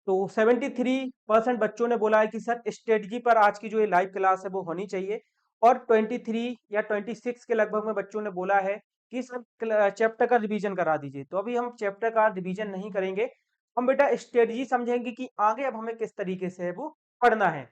तो 73% बच्चों ने बोला है कि सर स्ट्रेटजी पर आज की जो ये लाइव क्लास है वो होनी चाहिए। और 23 या 26 के लगभग में बच्चों ने बोला है कि सर चैप्टर का रिवीजन करा दीजिए। तो अभी हम चैप्टर का रिवीजन नहीं करेंगे, हम बेटा स्ट्रेटजी समझेंगे कि आगे अब हमें किस तरीके से है वो पढ़ना है।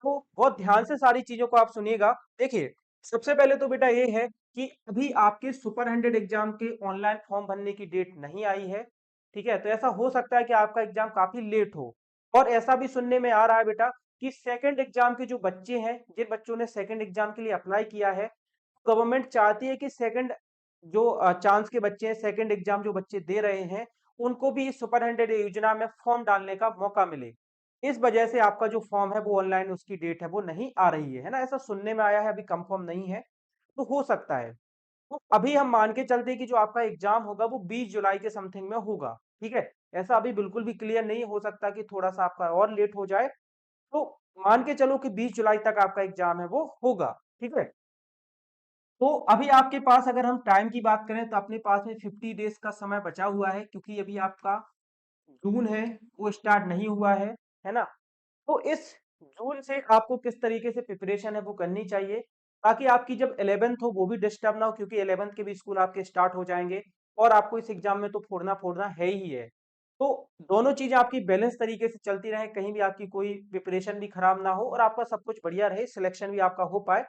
तो बहुत ध्यान से सारी चीजों को आप सुनिएगा। देखिए, सबसे पहले तो बेटा ये है कि अभी आपके सुपर 100 एग्जाम के ऑनलाइन फॉर्म भरने की डेट नहीं आई है। ठीक है, तो ऐसा हो सकता है कि आपका एग्जाम काफी लेट हो। और ऐसा भी सुनने में आ रहा है बेटा कि सेकंड एग्जाम के जो बच्चे हैं, जिन बच्चों ने सेकंड एग्जाम के लिए अप्लाई किया है, गवर्नमेंट चाहती है कि सेकंड जो चांस के बच्चे हैं, सेकंड एग्जाम जो बच्चे दे रहे हैं, उनको भी इस सुपर 100 योजना में फॉर्म डालने का मौका मिले। इस वजह से आपका जो फॉर्म है वो ऑनलाइन उसकी डेट है वो नहीं आ रही है ना, ऐसा सुनने में आया है, अभी कंफर्म नहीं है। तो हो सकता है, तो अभी हम मान के चलते हैं कि जो आपका एग्जाम होगा वो 20 जुलाई के समथिंग में होगा। ठीक है, ऐसा अभी बिल्कुल भी क्लियर नहीं हो सकता कि थोड़ा सा आपका और लेट हो जाए। तो मान के चलो कि 20 जुलाई तक आपका एग्जाम है वो होगा। ठीक है, तो अभी आपके पास अगर हम टाइम की बात करें तो अपने पास में 50 डेज का समय बचा हुआ है, क्योंकि अभी आपका जून है वो स्टार्ट नहीं हुआ है ना। तो इस जून से आपको किस तरीके से प्रिपरेशन है वो करनी चाहिए, ताकि आपकी जब 11th हो वो भी डिस्टर्ब ना हो, क्योंकि 11th के भी स्कूल आपके स्टार्ट हो जाएंगे और आपको इस एग्जाम में तो फोड़ना फोड़ना है ही है। तो दोनों चीजें आपकी बैलेंस तरीके से चलती रहे, कहीं भी आपकी कोई प्रिपरेशन भी खराब ना हो और आपका सब कुछ बढ़िया रहे, सिलेक्शन भी आपका हो पाए।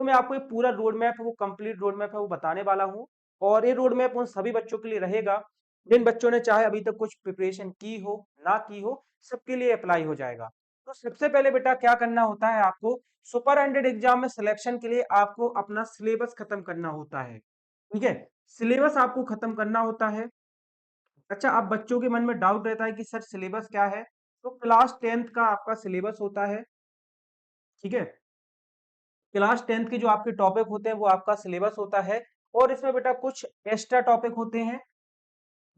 तो मैं आपको ये पूरा रोड मैप है वो कंप्लीट रोड मैप है वो बताने वाला हूँ। और ये रोड मैप उन सभी बच्चों के लिए रहेगा जिन बच्चों ने चाहे अभी तक कुछ प्रिपरेशन की हो ना की हो, सबके लिए अप्लाई हो जाएगा। तो सबसे पहले बेटा क्या करना होता है आपको, सुपर 100 एग्जाम में सिलेक्शन के लिए आपको अपना सिलेबस खत्म करना होता है। ठीक है, सिलेबस आपको खत्म करना होता है। अच्छा, अब बच्चों के मन में डाउट रहता है कि सर सिलेबस क्या है। तो क्लास 10th का आपका सिलेबस होता है। ठीक है, क्लास 10th के जो आपके टॉपिक होते हैं वो आपका सिलेबस होता है। और इसमें बेटा कुछ एक्स्ट्रा टॉपिक होते हैं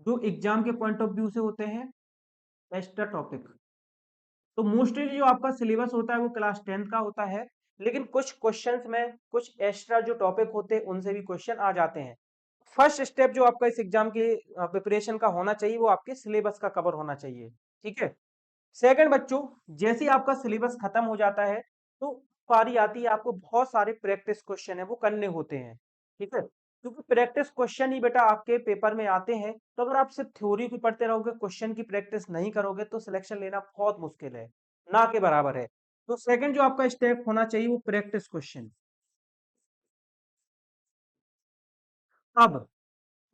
जो एग्जाम के पॉइंट ऑफ व्यू से होते हैं, एक्स्ट्रा टॉपिक। तो मोस्टली जो आपका सिलेबस होता है वो क्लास 10th का होता है, लेकिन कुछ क्वेश्चंस में कुछ एक्स्ट्रा जो टॉपिक होते हैं उनसे भी क्वेश्चन आ जाते हैं। फर्स्ट स्टेप जो आपका इस एग्जाम के प्रिपरेशन का होना चाहिए वो आपके सिलेबस का कवर होना चाहिए। ठीक है, सेकंड बच्चों, जैसे ही आपका सिलेबस खत्म हो जाता है तो बारी आती है आपको बहुत सारे प्रैक्टिस क्वेश्चन है वो करने होते हैं। ठीक है, क्योंकि प्रैक्टिस क्वेश्चन ही बेटा आपके पेपर में आते हैं, तो अगर आप सिर्फ थ्योरी को पढ़ते रहोगे, क्वेश्चन की प्रैक्टिस नहीं करोगे तो सिलेक्शन लेना बहुत मुश्किल है, ना के बराबर है। तो सेकंड जो आपका स्टेप होना चाहिए वो प्रैक्टिस क्वेश्चन। अब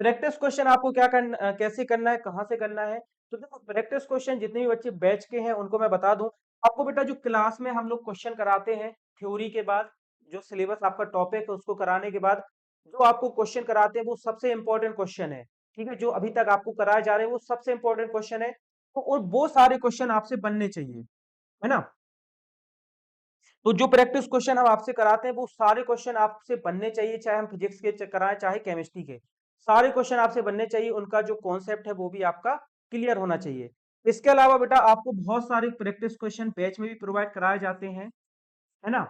प्रैक्टिस क्वेश्चन आपको क्या करना, कैसे करना है, कहाँ से करना है। तो देखो, प्रैक्टिस क्वेश्चन जितने भी बच्चे बैच के हैं उनको मैं बता दूं, आपको बेटा जो क्लास में हम लोग क्वेश्चन कराते हैं थ्योरी के बाद, जो सिलेबस आपका टॉपिक है उसको कराने के बाद जो आपको क्वेश्चन कराते हैं वो सबसे इंपॉर्टेंट क्वेश्चन है। ठीक है, जो अभी तक आपको कराए जा रहे हैं वो सबसे इंपॉर्टेंट क्वेश्चन है। तो और वो सारे क्वेश्चन आपसे बनने चाहिए, है ना। तो जो प्रैक्टिस क्वेश्चन हम आपसे कराते हैं वो सारे क्वेश्चन आपसे बनने चाहिए, चाहे हम फिजिक्स के कराएं चाहे केमिस्ट्री के, सारे क्वेश्चन आपसे बनने चाहिए। उनका जो कॉन्सेप्ट है वो भी आपका क्लियर होना चाहिए। इसके अलावा बेटा आपको बहुत सारे प्रैक्टिस क्वेश्चन बैच में भी प्रोवाइड कराए जाते हैं, है ना।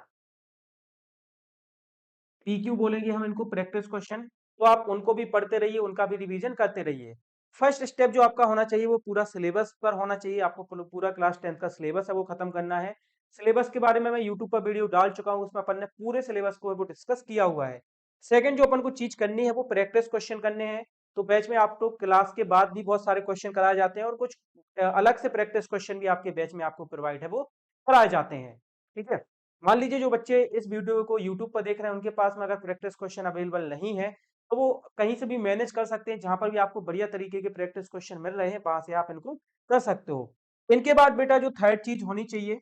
पीक्यू बोलेंगे हम इनको, प्रैक्टिस क्वेश्चन। तो आप उनको भी पढ़ते रहिए, उनका भी रिवीजन करते रहिए। फर्स्ट स्टेप जो आपका होना चाहिए वो पूरा सिलेबस पर होना चाहिए, आपको पूरा क्लास 10th का सिलेबस है वो खत्म करना है। सिलेबस के बारे में मैं यूट्यूब पर वीडियो डाल चुका हूँ, उसमें अपन ने पूरे सिलेबस को वो डिस्कस किया हुआ है। सेकंड जो अपन को चीज करनी है वो प्रैक्टिस क्वेश्चन करने हैं। तो बैच में आपको क्लास के बाद भी बहुत सारे क्वेश्चन कराए जाते हैं और कुछ अलग से प्रैक्टिस क्वेश्चन भी आपके बैच में आपको प्रोवाइड है वो कराए जाते हैं। ठीक है, मान लीजिए जो बच्चे इस वीडियो को यूट्यूब पर देख रहे हैं उनके पास में अगर प्रैक्टिस क्वेश्चन अवेलेबल नहीं है, तो वो कहीं से भी मैनेज कर सकते हैं, जहां पर भी आपको बढ़िया तरीके के प्रैक्टिस क्वेश्चन मिल रहे हैं वहां से आप इनको कर सकते हो। इनके बाद बेटा जो थर्ड चीज होनी चाहिए,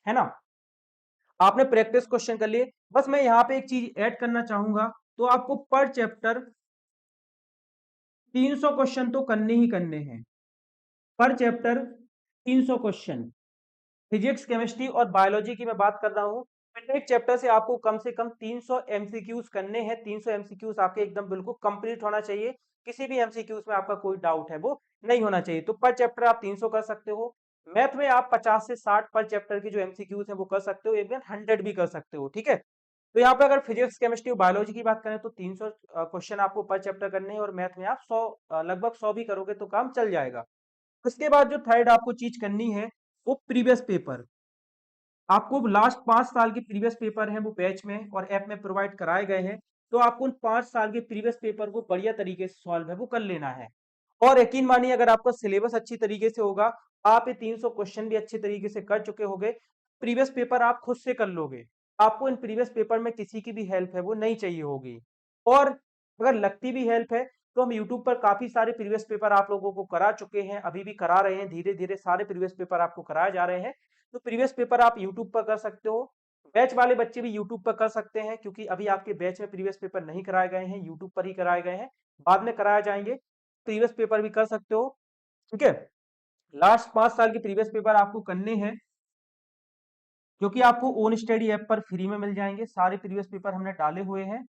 है ना, आपने प्रैक्टिस क्वेश्चन कर लिए, बस मैं यहाँ पे एक चीज ऐड करना चाहूंगा। तो आपको पर चैप्टर 300 क्वेश्चन तो करने ही करने हैं, पर चैप्टर 300 क्वेश्चन। फिजिक्स, केमिस्ट्री और बायोलॉजी की मैं बात कर रहा हूँ। प्रत्येक चैप्टर से आपको कम से कम 300 एमसीक्यूज करने हैं। 300 एमसीक्यूज आपके एकदम बिल्कुल कंप्लीट होना चाहिए, किसी भी एमसीक्यूज में आपका कोई डाउट है वो नहीं होना चाहिए। तो पर चैप्टर आप 300 कर सकते हो। मैथ में आप 50 से 60 पर चैप्टर की जो एमसीक्यूज है वो कर सकते हो, इवन 100 भी कर सकते हो। ठीक है, तो यहाँ पे अगर फिजिक्स, केमिस्ट्री और बायोलॉजी की बात करें तो 300 क्वेश्चन आपको पर चैप्टर करने हैं, और मैथ में आप 100 लगभग 100 भी करोगे तो काम चल जाएगा। उसके बाद जो थर्ड आपको चीज करनी है वो प्रीवियस पेपर। आपको लास्ट 5 साल के प्रीवियस पेपर हैं वो बैच में और ऐप में प्रोवाइड कराए गए हैं। तो आपको उन 5 साल के प्रीवियस पेपर को बढ़िया तरीके से सॉल्व है वो कर लेना है। और यकीन मानिए अगर आपका सिलेबस अच्छी तरीके से होगा, आप ये 300 क्वेश्चन भी अच्छे तरीके से कर चुके होगे, प्रीवियस पेपर आप खुद से कर लोगे। आपको इन प्रीवियस पेपर में किसी की भी हेल्प है वो नहीं चाहिए होगी। और अगर लगती भी हेल्प है तो हम यूट्यूब पर काफी सारे प्रीवियस पेपर आप लोगों को करा चुके हैं, अभी भी करा रहे हैं, धीरे धीरे सारे प्रीवियस पेपर आपको कराए जा रहे हैं। तो प्रीवियस पेपर आप यूट्यूब पर कर सकते हो। बैच वाले बच्चे भी यूट्यूब पर कर सकते हैं, क्योंकि अभी आपके बैच में प्रीवियस पेपर नहीं कराए गए हैं, यूट्यूब पर ही कराए गए हैं, बाद में कराए जाएंगे। प्रीवियस पेपर भी कर सकते हो। ठीक है। लास्ट 5 साल के प्रीवियस पेपर आपको करने हैं, जो कि आपको ओन स्टडी ऐप पर फ्री में मिल जाएंगे। सारे प्रीवियस पेपर हमने डाले हुए हैं।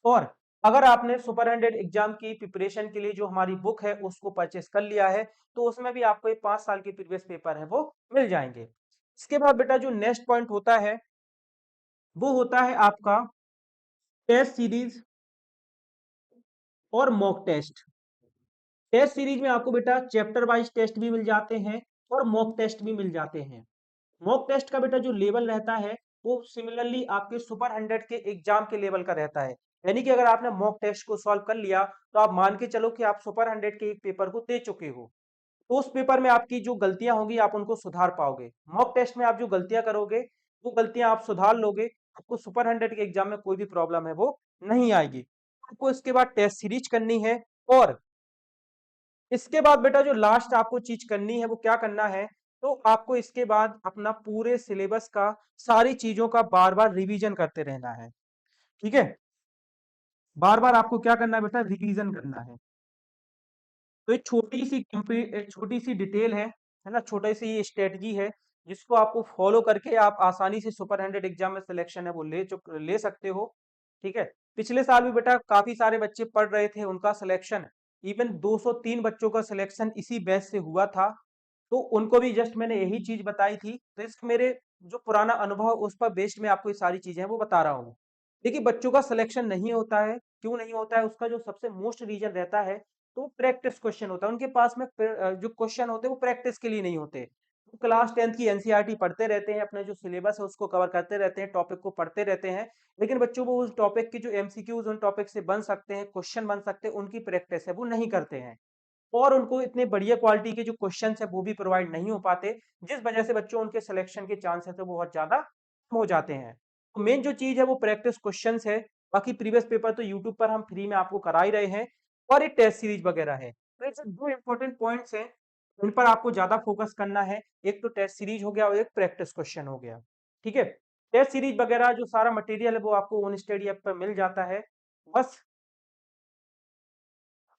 और अगर आपने सुपर 100 एग्जाम की प्रिपरेशन के लिए जो हमारी बुक है उसको परचेस कर लिया है, तो उसमें भी आपको ये 5 साल के प्रीवियस पेपर है वो मिल जाएंगे। इसके बाद बेटा जो नेक्स्ट पॉइंट होता है वो होता है आपका टेस्ट सीरीज और मॉक टेस्ट। टेस्ट सीरीज में आपको बेटा चैप्टर वाइज टेस्ट भी मिल जाते हैं और मॉक टेस्ट भी मिल जाते हैं। मॉक टेस्ट का बेटा जो लेवल रहता है वो सिमिलरली आपके सुपर 100 के एग्जाम के लेवल का रहता है। यानी कि अगर आपने मॉक टेस्ट को सॉल्व कर लिया तो आप मान के चलो कि आप सुपर 100 के एक पेपर को दे चुके हो। तो उस पेपर में आपकी जो गलतियां होंगी आप उनको सुधार पाओगे। मॉक टेस्ट में आप जो गलतियां करोगे वो गलतियां आप सुधार लोगे, आपको सुपर 100 के एग्जाम में कोई भी प्रॉब्लम है वो नहीं आएगी। आपको इसके बाद टेस्ट सीरीज करनी है। और इसके बाद बेटा जो लास्ट आपको चीज करनी है वो क्या करना है, तो आपको इसके बाद अपना पूरे सिलेबस का सारी चीजों का बार बार रिवीजन करते रहना है। ठीक है। बार बार आपको क्या करना है बेटा, रिवीजन करना है। तो एक छोटी सी डिटेल है ना, छोटी सी स्ट्रेटजी है जिसको आपको फॉलो करके आप आसानी से सुपर 100 एग्जाम में सिलेक्शन है वो ले सकते हो। ठीक है। पिछले साल भी बेटा काफी सारे बच्चे पढ़ रहे थे, उनका सिलेक्शन इवन 203 बच्चों का सिलेक्शन इसी बैच से हुआ था। तो उनको भी जस्ट मैंने यही चीज बताई थी, तो इस मेरे जो पुराना अनुभव उस पर बेस्ड मैं आपको ये सारी चीजें हैं वो बता रहा हूँ। देखिए बच्चों का सिलेक्शन नहीं होता है, क्यों नहीं होता है, उसका जो सबसे मोस्ट रीजन रहता है तो प्रैक्टिस क्वेश्चन होता है उनके पास में। जो क्वेश्चन होते हैं वो प्रैक्टिस के लिए नहीं होते। वो क्लास 10th की एनसीईआरटी पढ़ते रहते हैं, अपने जो सिलेबस है उसको कवर करते रहते हैं, टॉपिक को पढ़ते रहते हैं, लेकिन बच्चों को उस टॉपिक की जो एमसीक्यूज उन टॉपिक से बन सकते हैं, क्वेश्चन बन सकते हैं, उनकी प्रैक्टिस है वो नहीं करते हैं। और उनको इतने बढ़िया क्वालिटी के जो क्वेश्चन है वो भी प्रोवाइड नहीं हो पाते, जिस वजह से बच्चों उनके सिलेक्शन के चांसेस है वो बहुत ज्यादा कम हो जाते हैं। तो मेन जो चीज है वो प्रैक्टिस क्वेश्चंस है। बाकी प्रीवियस पेपर तो यूट्यूब पर हम फ्री में आपको करा ही रहे हैं। और एक टेस्ट सीरीज वगैरह है। तो ऐसे दो इंपॉर्टेंट पॉइंट्स हैं उन पर आपको ज्यादा फोकस करना है। एक तो टेस्ट सीरीज हो गया और एक प्रैक्टिस क्वेश्चन हो गया। ठीक है। टेस्ट सीरीज वगैरह जो सारा मटेरियल है वो आपको ओन स्टडी ऐप पर मिल जाता है। बस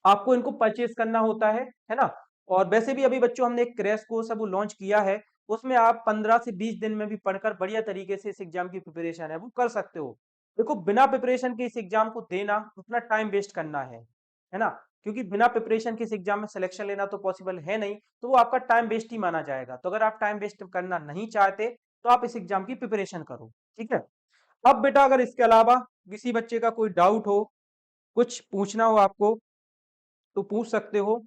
आपको इनको परचेज करना होता है ना। और वैसे भी अभी बच्चों हमने एक क्रैश कोर्स है वो लॉन्च किया है, उसमें आप 15 से 20 दिन में भी पढ़कर बढ़िया तरीके से इस एग्जाम की प्रिपरेशन है वो कर सकते हो। देखो बिना प्रिपरेशन के इस एग्जाम को देना उतना टाइम वेस्ट करना है ना। क्योंकि बिना प्रिपरेशन के इस एग्जाम में सिलेक्शन लेना तो पॉसिबल है नहीं, तो वो आपका टाइम वेस्ट ही माना जाएगा। तो अगर आप टाइम वेस्ट करना नहीं चाहते तो आप इस एग्जाम की प्रिपरेशन करो। ठीक है। अब बेटा अगर इसके अलावा किसी बच्चे का कोई डाउट हो, कुछ पूछना हो आपको, तो पूछ सकते हो।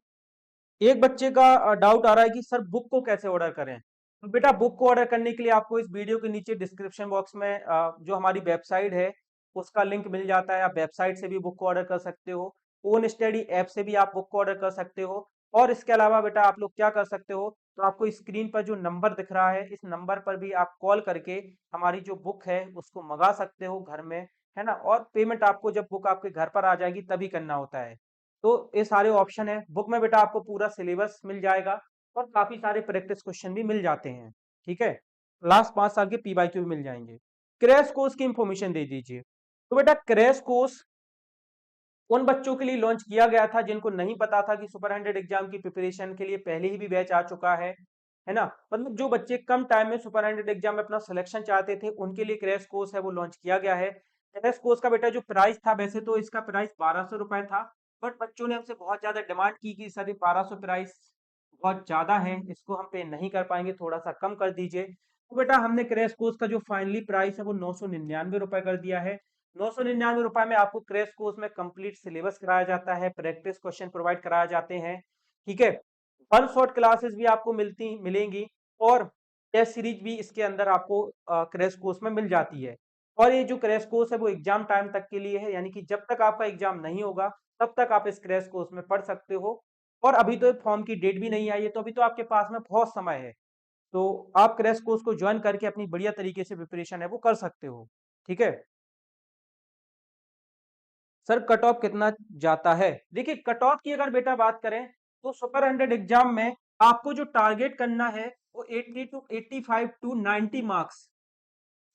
एक बच्चे का डाउट आ रहा है कि सर बुक को कैसे ऑर्डर करें। तो बेटा बुक को ऑर्डर करने के लिए आपको इस वीडियो के नीचे डिस्क्रिप्शन बॉक्स में जो हमारी वेबसाइट है उसका लिंक मिल जाता है। आप वेबसाइट से भी बुक को ऑर्डर कर सकते हो, ओन स्टडी ऐप से भी आप बुक को ऑर्डर कर सकते हो। और इसके अलावा बेटा आप लोग क्या कर सकते हो, तो आपको स्क्रीन पर जो नंबर दिख रहा है इस नंबर पर भी आप कॉल करके हमारी जो बुक है उसको मंगा सकते हो घर में, है ना। और पेमेंट आपको जब बुक आपके घर पर आ जाएगी तभी करना होता है। तो ये सारे ऑप्शन है। बुक में बेटा आपको पूरा सिलेबस मिल जाएगा और काफी सारे प्रैक्टिस क्वेश्चन भी मिल जाते हैं। ठीक है। लास्ट 5 साल के पीवाईक्यू भी मिल जाएंगे। क्रैश कोर्स की इंफॉर्मेशन दे दीजिए। तो बेटा क्रैश कोर्स उन बच्चों के लिए लॉन्च किया गया था जिनको नहीं पता था कि सुपर 100 एग्जाम की प्रिपरेशन के लिए पहले ही भी बैच आ चुका है ना। मतलब जो बच्चे कम टाइम में सुपर 100 एग्जाम में अपना सिलेक्शन चाहते थे उनके लिए क्रैश कोर्स है वो लॉन्च किया गया है। क्रैश कोर्स का बेटा जो प्राइस था, वैसे तो इसका प्राइस 1200 रुपए था, बट बच्चों ने हमसे बहुत ज्यादा डिमांड की कि सर ये 1200 प्राइस बहुत ज्यादा है, इसको हम पे नहीं कर पाएंगे, थोड़ा सा कम कर दीजिए। तो बेटा हमने क्रैश कोर्स का जो फाइनली प्राइस है वो 999 रुपए कर दिया है। 999 रुपए में आपको क्रैश कोर्स में कंप्लीट सिलेबस कराया जाता है, प्रैक्टिस क्वेश्चन प्रोवाइड कराए जाते हैं। ठीक है। फन शॉर्ट क्लासेस भी आपको मिलेंगी, और टेस्ट सीरीज भी इसके अंदर आपको क्रैश कोर्स में मिल जाती है। और ये जो क्रैश कोर्स है वो एग्जाम टाइम तक के लिए है, यानी कि जब तक आपका एग्जाम नहीं होगा तब तक आप इस क्रैश कोर्स में पढ़ सकते हो। और अभी तो फॉर्म की डेट भी नहीं आई है, तो अभी तो आपके पास में बहुत समय है। तो आप क्रैश कोर्स को ज्वाइन करके अपनी बढ़िया तरीके से प्रिपरेशन है वो कर सकते हो। ठीक है। सर कट ऑफ कितना जाता है? देखिए कट ऑफ की अगर बेटा बात करें तो सुपर 100 एग्जाम में आपको जो टारगेट करना है वो 80 टू 85 टू 90 मार्क्स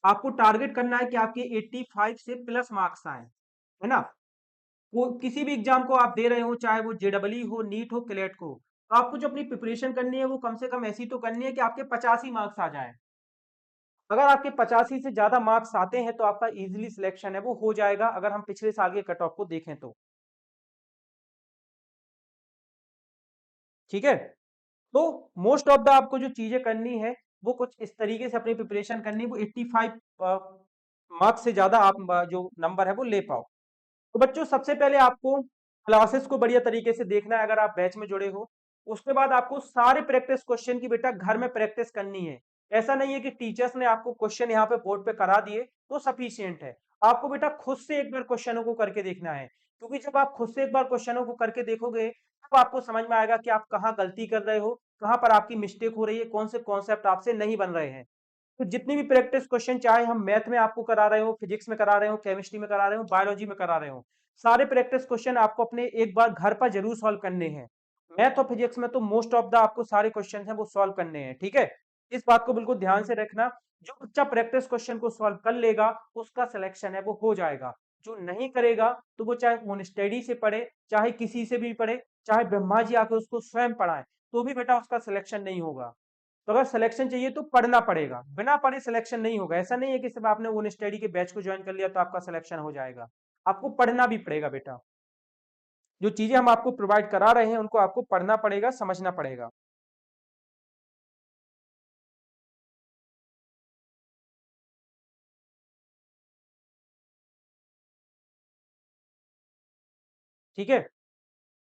आपको टारगेट करना है कि आपके 85 से प्लस मार्क्स आए, है ना। वो किसी भी एग्जाम को आप दे रहे हो, चाहे वो जेडबलई हो, नीट हो, क्लेट हो, तो आपको जो अपनी प्रिपरेशन करनी है वो कम से कम ऐसी तो करनी है कि आपके 85 मार्क्स आ जाए। अगर आपके 85 से ज्यादा मार्क्स आते हैं तो आपका इजीली सिलेक्शन है वो हो जाएगा, अगर हम पिछले साल के कट ऑफ को देखें तो। ठीक है। तो मोस्ट ऑफ द आपको जो चीजें करनी है वो कुछ इस तरीके से अपनी प्रिपरेशन करनी है, वो 85 मार्क्स से ज्यादा आप जो नंबर है वो ले पाओ। तो बच्चों सबसे पहले आपको क्लासेस को बढ़िया तरीके से देखना है, अगर आप बैच में जुड़े हो। उसके बाद आपको सारे प्रैक्टिस क्वेश्चन की बेटा घर में प्रैक्टिस करनी है। ऐसा नहीं है कि टीचर्स ने आपको क्वेश्चन यहाँ पे बोर्ड पे करा दिए तो सफिशियंट है। आपको बेटा खुद से एक बार क्वेश्चनों को करके देखना है, क्योंकि जब आप खुद से एक बार क्वेश्चनों को करके देखोगे तब आपको समझ में आएगा कि आप कहाँ गलती कर रहे हो, कहाँ पर आपकी मिस्टेक हो रही है, कौन से कॉन्सेप्ट आपसे नहीं बन रहे हैं। तो जितनी भी प्रैक्टिस क्वेश्चन, चाहे हम मैथ में आपको करा रहे हो, फिजिक्स में करा रहे हो, केमिस्ट्री में करा रहे हो, बायोलॉजी में करा रहे हो, सारे प्रैक्टिस क्वेश्चन आपको अपने एक बार घर पर जरूर सॉल्व करने हैं। मैथ और फिजिक्स में तो मोस्ट ऑफ द आपको सारे क्वेश्चन हैं वो सॉल्व करने हैं। ठीक है। इस बात को बिल्कुल ध्यान से रखना। जो बच्चा प्रैक्टिस क्वेश्चन को सॉल्व कर लेगा उसका सिलेक्शन है वो हो जाएगा। जो नहीं करेगा तो वो चाहे होम स्टडी से पढ़े, चाहे किसी से भी पढ़े, चाहे ब्रह्मा जी आके उसको स्वयं पढ़ाए, तो भी बेटा उसका सिलेक्शन नहीं होगा। तो अगर सिलेक्शन चाहिए तो पढ़ना पड़ेगा, बिना पढ़े सिलेक्शन नहीं होगा। ऐसा नहीं है कि सिर्फ आपने वो स्टडी के बैच को ज्वाइन कर लिया तो आपका सिलेक्शन हो जाएगा। आपको पढ़ना भी पड़ेगा बेटा। जो चीजें हम आपको प्रोवाइड करा रहे हैं उनको आपको पढ़ना पड़ेगा, समझना पड़ेगा। ठीक है।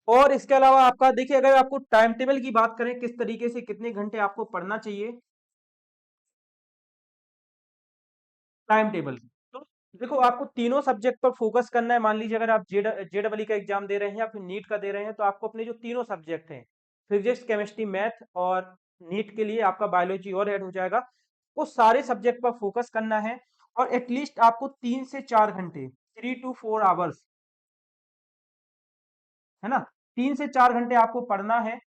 और इसके अलावा आपका देखिए, अगर आपको टाइम टेबल की बात करें किस तरीके से कितने घंटे आपको पढ़ना चाहिए, टाइम टेबल। तो देखो आपको तीनों सब्जेक्ट पर फोकस करना है। मान लीजिए अगर आप जेडबलई का एग्जाम दे रहे हैं या फिर नीट का दे रहे हैं, तो आपको अपने जो तीनों सब्जेक्ट हैं, फिजिक्स, केमिस्ट्री, मैथ, और नीट के लिए आपका बायोलॉजी और ऐड हो जाएगा, वो सारे सब्जेक्ट पर फोकस करना है। और एटलीस्ट आपको 3 से 4 घंटे, 3 to 4 आवर्स, है ना, 3 से 4 घंटे आपको पढ़ना है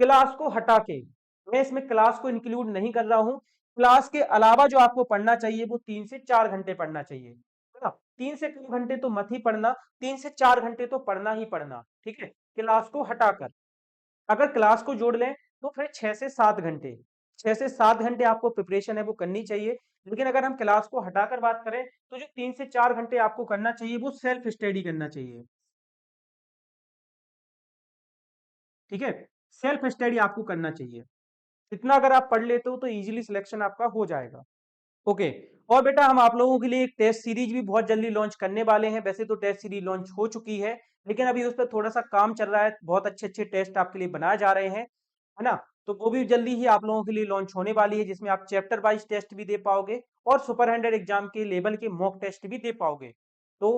क्लास को हटा के। मैं इसमें क्लास को इंक्लूड नहीं कर रहा हूं। क्लास के अलावा जो आपको पढ़ना चाहिए वो 3 से 4 घंटे पढ़ना चाहिए, है ना। 3 से 2 घंटे तो मत ही पढ़ना, 3 से 4 घंटे तो पढ़ना ही पढ़ना। ठीक है। क्लास को हटाकर, अगर क्लास को जोड़ लें तो फिर 6 से 7 घंटे, 6 से 7 घंटे आपको प्रिपरेशन है वो करनी चाहिए। लेकिन अगर हम क्लास को हटाकर बात करें तो जो 3 से 4 घंटे आपको करना चाहिए वो सेल्फ स्टडी करना चाहिए। ठीक है। सेल्फ स्टडी आपको करना चाहिए। इतना अगर आप पढ़ लेते हो तो इजीली सिलेक्शन आपका हो जाएगा। ओके। और बेटा हम आप लोगों के लिए एक टेस्ट सीरीज भी बहुत जल्दी लॉन्च करने वाले हैं। वैसे तो टेस्ट सीरीज लॉन्च हो चुकी है, लेकिन अभी उस पर थोड़ा सा काम चल रहा है। बहुत अच्छे अच्छे टेस्ट आपके लिए बनाए जा रहे हैं, है ना। तो वो भी जल्दी ही आप लोगों के लिए लॉन्च होने वाली है, जिसमें आप चैप्टर वाइज टेस्ट भी दे पाओगे और सुपर 100 एग्जाम के लेवल के मॉक टेस्ट भी दे पाओगे। तो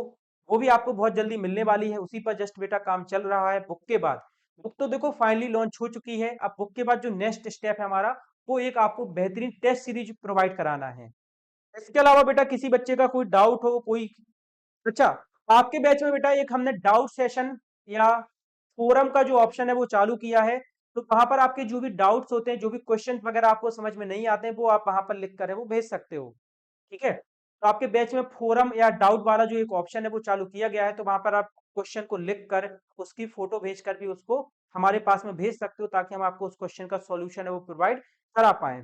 वो भी आपको बहुत जल्दी मिलने वाली है। उसी पर जस्ट बेटा काम चल रहा है। बुक के बाद, बुक तो देखो फाइनली लॉन्च हो चुकी है। अब बुक के बाद जो नेक्स्ट स्टेप है हमारा, वो एक आपको बेहतरीन टेस्ट सीरीज प्रोवाइड कराना है। इसके अलावा बेटा किसी बच्चे का कोई डाउट हो, कोई, अच्छा, आपके बैच में बेटा एक हमने डाउट सेशन या फोरम का जो ऑप्शन है वो चालू किया है। तो वहां पर आपके जो भी डाउट्स होते हैं, जो भी क्वेश्चन वगैरह आपको समझ में नहीं आते हैं, वो आप वहां पर लिख कर है वो भेज सकते हो। ठीक है। तो आपके बैच में फोरम या डाउट वाला जो एक ऑप्शन है वो चालू किया गया है, तो वहां पर आप क्वेश्चन को लिख कर उसकी फोटो भेज कर भी उसको हमारे पास में भेज सकते हो, ताकि हम आपको उस क्वेश्चन का सॉल्यूशन है वो प्रोवाइड करा पाए।